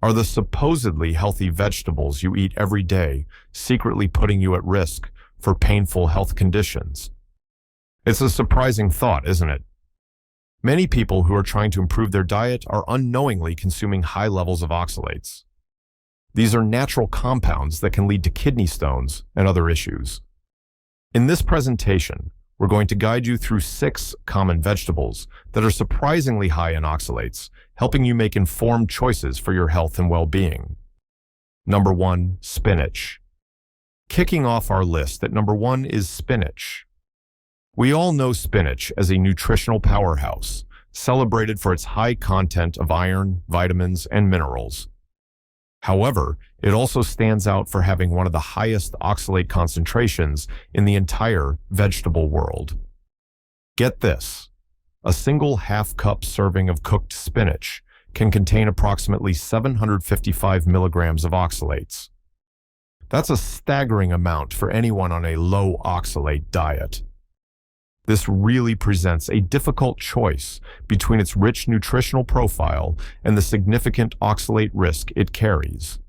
Are the supposedly healthy vegetables you eat every day secretly putting you at risk for painful health conditions? It's a surprising thought, isn't it? Many people who are trying to improve their diet are unknowingly consuming high levels of oxalates. These are natural compounds that can lead to kidney stones and other issues. In this presentation, we're going to guide you through 6 common vegetables that are surprisingly high in oxalates, helping you make informed choices for your health and well-being. Number 1, spinach. Kicking off our list at number 1 is spinach. We all know spinach as a nutritional powerhouse, celebrated for its high content of iron, vitamins, and minerals. However, it also stands out for having one of the highest oxalate concentrations in the entire vegetable world. Get this, a single half-cup serving of cooked spinach can contain approximately 755 milligrams of oxalates. That's a staggering amount for anyone on a low-oxalate diet. This really presents a difficult choice between its rich nutritional profile and the significant oxalate risk it carries.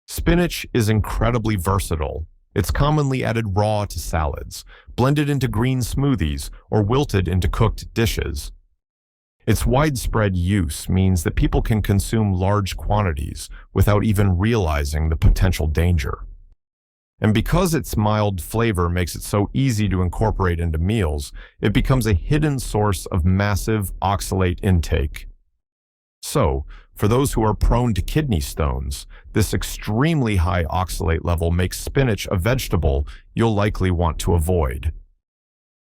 Spinach is incredibly versatile. It's commonly added raw to salads, blended into green smoothies, or wilted into cooked dishes. Its widespread use means that people can consume large quantities without even realizing the potential danger. And because its mild flavor makes it so easy to incorporate into meals, it becomes a hidden source of massive oxalate intake. So, for those who are prone to kidney stones, this extremely high oxalate level makes spinach a vegetable you'll likely want to avoid.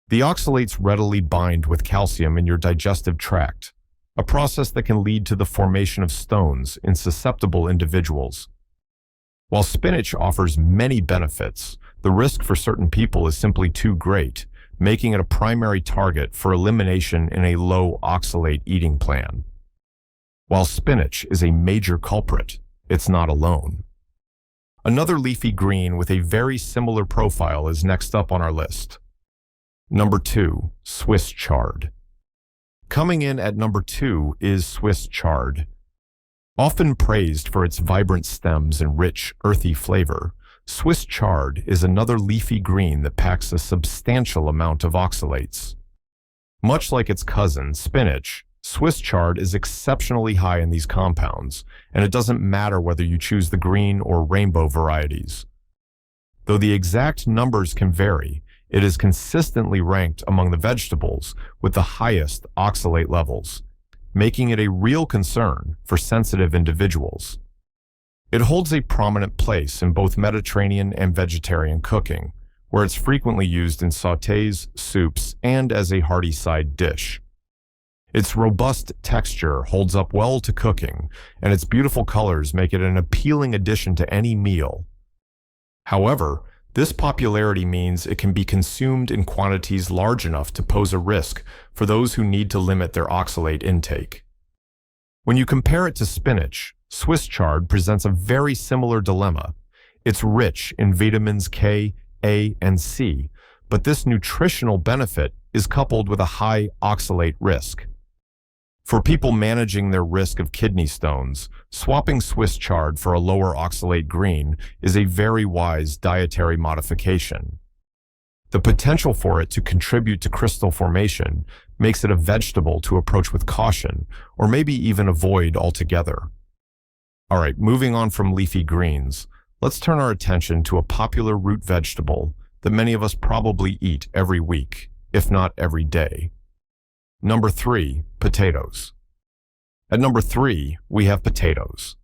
The oxalates readily bind with calcium in your digestive tract, a process that can lead to the formation of stones in susceptible individuals. While spinach offers many benefits, the risk for certain people is simply too great, making it a primary target for elimination in a low oxalate eating plan. While spinach is a major culprit, it's not alone. Another leafy green with a very similar profile is next up on our list. Number 2, Swiss chard. Coming in at number 2 is Swiss chard. Often praised for its vibrant stems and rich, earthy flavor, Swiss chard is another leafy green that packs a substantial amount of oxalates. Much like its cousin, spinach, Swiss chard is exceptionally high in these compounds, and it doesn't matter whether you choose the green or rainbow varieties. Though the exact numbers can vary, it is consistently ranked among the vegetables with the highest oxalate levels, making it a real concern for sensitive individuals. It holds a prominent place in both Mediterranean and vegetarian cooking, where it's frequently used in sautés, soups, and as a hearty side dish. Its robust texture holds up well to cooking, and its beautiful colors make it an appealing addition to any meal. However, this popularity means it can be consumed in quantities large enough to pose a risk for those who need to limit their oxalate intake. When you compare it to spinach, Swiss chard presents a very similar dilemma. It's rich in vitamins K, A, and C, but this nutritional benefit is coupled with a high oxalate risk. For people managing their risk of kidney stones, swapping Swiss chard for a lower oxalate green is a very wise dietary modification. The potential for it to contribute to crystal formation makes it a vegetable to approach with caution, or maybe even avoid altogether. All right, moving on from leafy greens, let's turn our attention to a popular root vegetable that many of us probably eat every week, if not every day. Number 3, potatoes. At number 3, we have potatoes.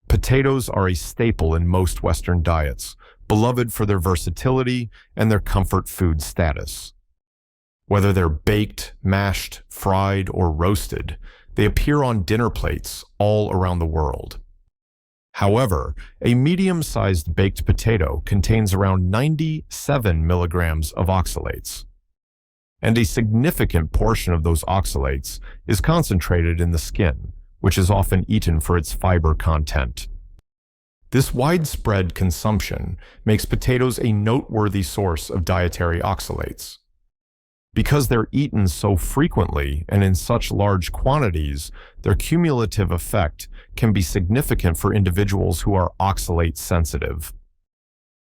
Potatoes are a staple in most Western diets, beloved for their versatility and their comfort food status. Whether they're baked, mashed, fried, or roasted, they appear on dinner plates all around the world. However, a medium-sized baked potato contains around 97 milligrams of oxalates. And a significant portion of those oxalates is concentrated in the skin, which is often eaten for its fiber content. This widespread consumption makes potatoes a noteworthy source of dietary oxalates. Because they're eaten so frequently and in such large quantities, their cumulative effect can be significant for individuals who are oxalate sensitive.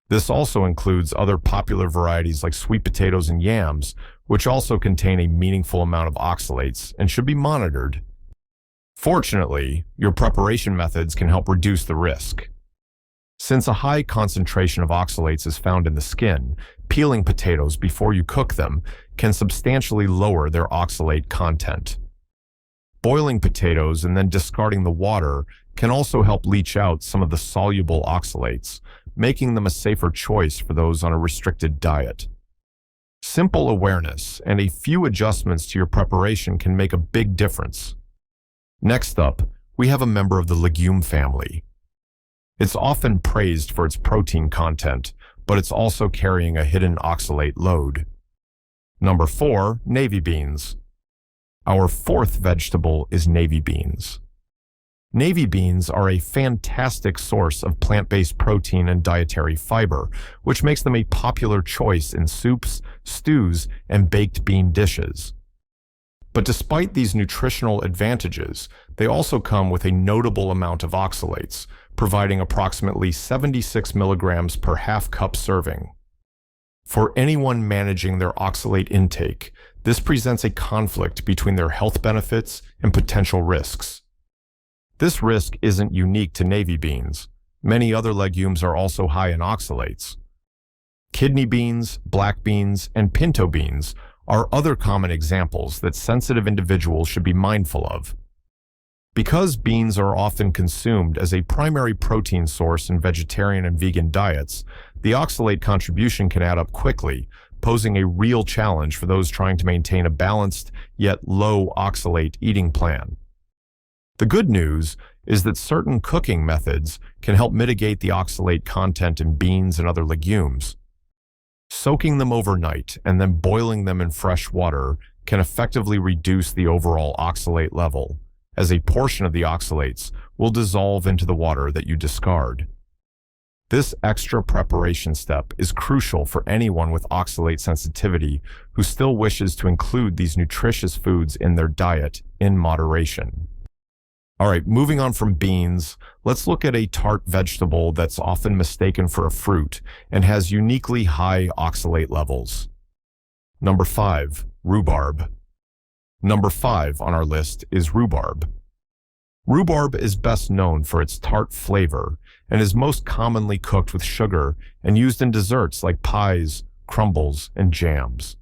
This also includes other popular varieties like sweet potatoes and yams, which also contain a meaningful amount of oxalates and should be monitored. Fortunately, your preparation methods can help reduce the risk. Since a high concentration of oxalates is found in the skin, peeling potatoes before you cook them can substantially lower their oxalate content. Boiling potatoes and then discarding the water can also help leach out some of the soluble oxalates, making them a safer choice for those on a restricted diet. Simple awareness and a few adjustments to your preparation can make a big difference. Next up, we have a member of the legume family. It's often praised for its protein content, but it's also carrying a hidden oxalate load. Number 4, navy beans. Our fourth vegetable is navy beans. Navy beans are a fantastic source of plant-based protein and dietary fiber, which makes them a popular choice in soups, stews, and baked bean dishes. But despite these nutritional advantages, they also come with a notable amount of oxalates, providing approximately 76 milligrams per half-cup serving. For anyone managing their oxalate intake, this presents a conflict between their health benefits and potential risks. This risk isn't unique to navy beans. Many other legumes are also high in oxalates. Kidney beans, black beans, and pinto beans are other common examples that sensitive individuals should be mindful of. Because beans are often consumed as a primary protein source in vegetarian and vegan diets, the oxalate contribution can add up quickly, posing a real challenge for those trying to maintain a balanced yet low oxalate eating plan. The good news is that certain cooking methods can help mitigate the oxalate content in beans and other legumes. Soaking them overnight and then boiling them in fresh water can effectively reduce the overall oxalate level, as a portion of the oxalates will dissolve into the water that you discard. This extra preparation step is crucial for anyone with oxalate sensitivity who still wishes to include these nutritious foods in their diet in moderation. All right, moving on from beans, let's look at a tart vegetable that's often mistaken for a fruit and has uniquely high oxalate levels. Number 5, rhubarb. Number 5 on our list is rhubarb. Rhubarb is best known for its tart flavor and is most commonly cooked with sugar and used in desserts like pies, crumbles, and jams.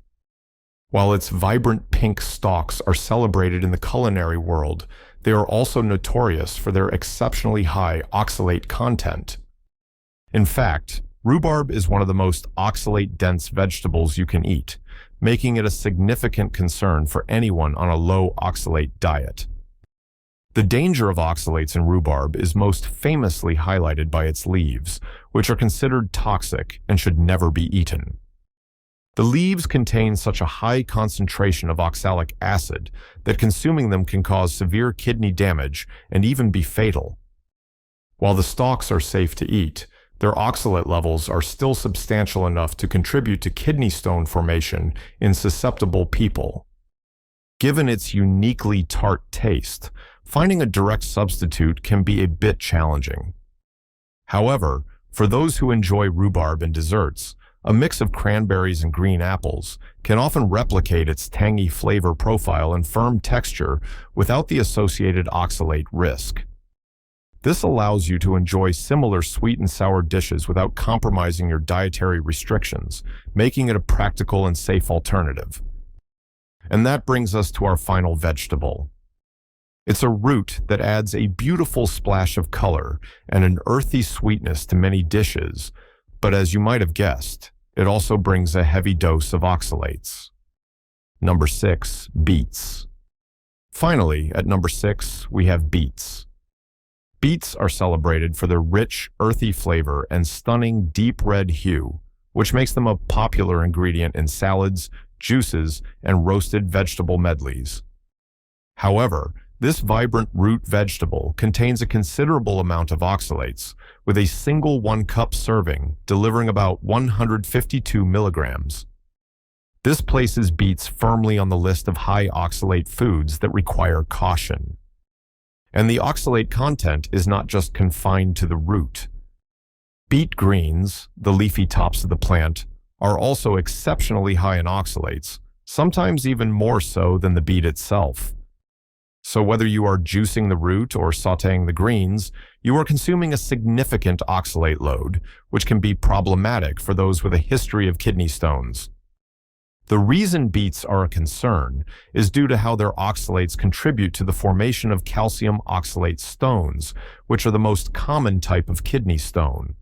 While its vibrant pink stalks are celebrated in the culinary world, they are also notorious for their exceptionally high oxalate content. In fact, rhubarb is one of the most oxalate-dense vegetables you can eat, making it a significant concern for anyone on a low oxalate diet. The danger of oxalates in rhubarb is most famously highlighted by its leaves, which are considered toxic and should never be eaten. The leaves contain such a high concentration of oxalic acid that consuming them can cause severe kidney damage and even be fatal. While the stalks are safe to eat, their oxalate levels are still substantial enough to contribute to kidney stone formation in susceptible people. Given its uniquely tart taste, finding a direct substitute can be a bit challenging. However, for those who enjoy rhubarb in desserts, a mix of cranberries and green apples can often replicate its tangy flavor profile and firm texture without the associated oxalate risk. This allows you to enjoy similar sweet and sour dishes without compromising your dietary restrictions, making it a practical and safe alternative. And that brings us to our final vegetable. It's a root that adds a beautiful splash of color and an earthy sweetness to many dishes, but as you might have guessed, it also brings a heavy dose of oxalates. Number 6, beets. Finally, at number 6, we have beets. Beets are celebrated for their rich, earthy flavor and stunning deep red hue, which makes them a popular ingredient in salads, juices, and roasted vegetable medleys. However, this vibrant root vegetable contains a considerable amount of oxalates, with a single 1-cup serving delivering about 152 milligrams. This places beets firmly on the list of high-oxalate foods that require caution. And the oxalate content is not just confined to the root. Beet greens, the leafy tops of the plant, are also exceptionally high in oxalates, sometimes even more so than the beet itself. So whether you are juicing the root or sautéing the greens, you are consuming a significant oxalate load, which can be problematic for those with a history of kidney stones. The reason beets are a concern is due to how their oxalates contribute to the formation of calcium oxalate stones, which are the most common type of kidney stone.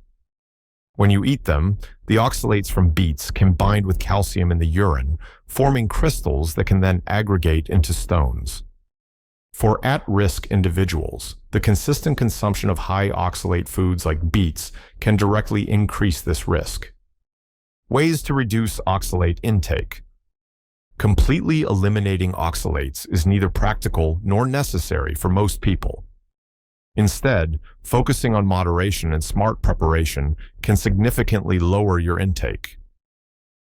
When you eat them, the oxalates from beets can bind with calcium in the urine, forming crystals that can then aggregate into stones. For at-risk individuals, the consistent consumption of high-oxalate foods like beets can directly increase this risk. Ways to reduce oxalate intake. Completely eliminating oxalates is neither practical nor necessary for most people. Instead, focusing on moderation and smart preparation can significantly lower your intake.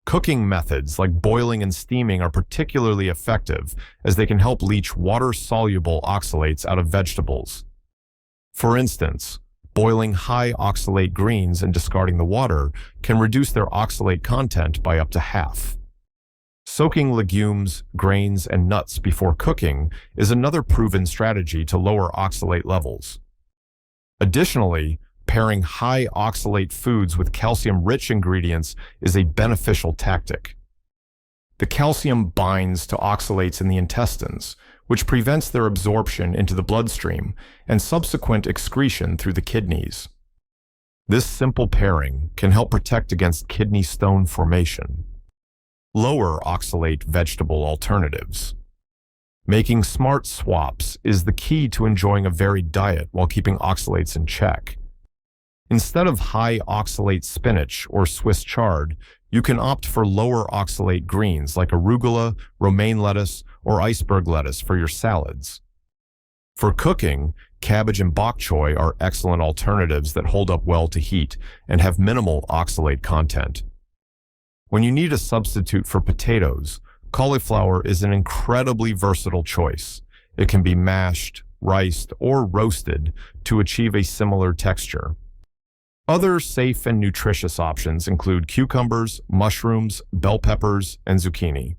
Cooking methods like boiling and steaming are particularly effective as they can help leach water-soluble oxalates out of vegetables. For instance, boiling high-oxalate greens and discarding the water can reduce their oxalate content by up to half. Soaking legumes, grains, and nuts before cooking is another proven strategy to lower oxalate levels. Additionally, pairing high-oxalate foods with calcium-rich ingredients is a beneficial tactic. The calcium binds to oxalates in the intestines, which prevents their absorption into the bloodstream and subsequent excretion through the kidneys. This simple pairing can help protect against kidney stone formation. Lower-oxalate vegetable alternatives. Making smart swaps is the key to enjoying a varied diet while keeping oxalates in check. Instead of high-oxalate spinach or Swiss chard, you can opt for lower-oxalate greens like arugula, romaine lettuce, or iceberg lettuce for your salads. For cooking, cabbage and bok choy are excellent alternatives that hold up well to heat and have minimal oxalate content. When you need a substitute for potatoes, cauliflower is an incredibly versatile choice. It can be mashed, riced, or roasted to achieve a similar texture. Other safe and nutritious options include cucumbers, mushrooms, bell peppers, and zucchini.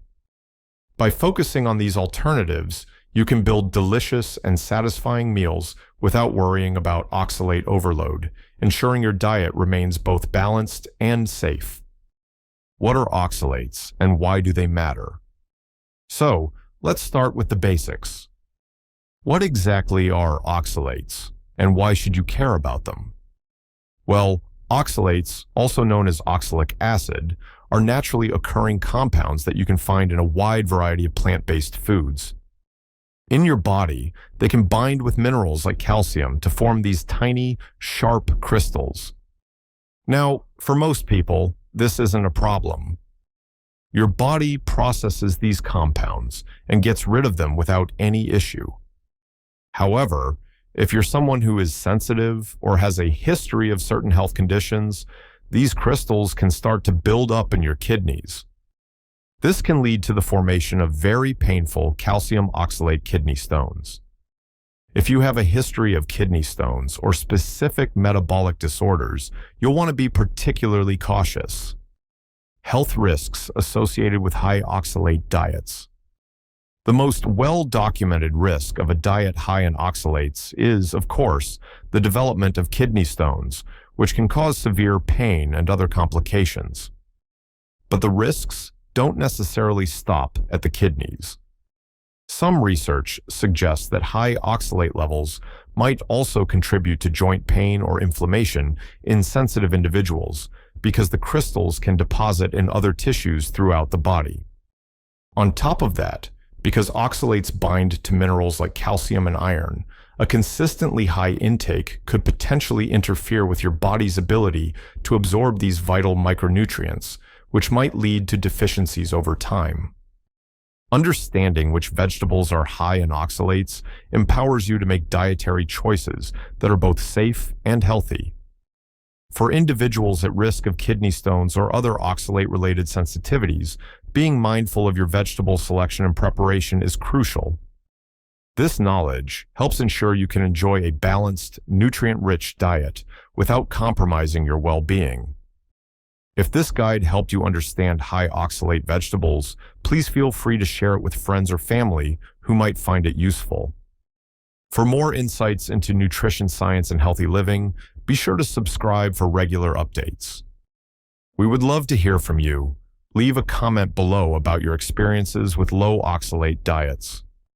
By focusing on these alternatives, you can build delicious and satisfying meals without worrying about oxalate overload, ensuring your diet remains both balanced and safe. What are oxalates and why do they matter? So, let's start with the basics. What exactly are oxalates, and why should you care about them? Well, oxalates, also known as oxalic acid, are naturally occurring compounds that you can find in a wide variety of plant-based foods. In your body, they can bind with minerals like calcium to form these tiny, sharp crystals. Now, for most people, this isn't a problem. Your body processes these compounds and gets rid of them without any issue. However, if you're someone who is sensitive or has a history of certain health conditions, these crystals can start to build up in your kidneys. This can lead to the formation of very painful calcium oxalate kidney stones. If you have a history of kidney stones or specific metabolic disorders, you'll want to be particularly cautious. Health risks associated with high oxalate diets. The most well-documented risk of a diet high in oxalates is, of course, the development of kidney stones, which can cause severe pain and other complications. But the risks don't necessarily stop at the kidneys. Some research suggests that high oxalate levels might also contribute to joint pain or inflammation in sensitive individuals because the crystals can deposit in other tissues throughout the body. On top of that, because oxalates bind to minerals like calcium and iron, a consistently high intake could potentially interfere with your body's ability to absorb these vital micronutrients, which might lead to deficiencies over time. Understanding which vegetables are high in oxalates empowers you to make dietary choices that are both safe and healthy. For individuals at risk of kidney stones or other oxalate-related sensitivities, being mindful of your vegetable selection and preparation is crucial. This knowledge helps ensure you can enjoy a balanced, nutrient-rich diet without compromising your well-being. If this guide helped you understand high-oxalate vegetables, please feel free to share it with friends or family who might find it useful. For more insights into nutrition science and healthy living, be sure to subscribe for regular updates. We would love to hear from you. Leave a comment below about your experiences with low-oxalate diets.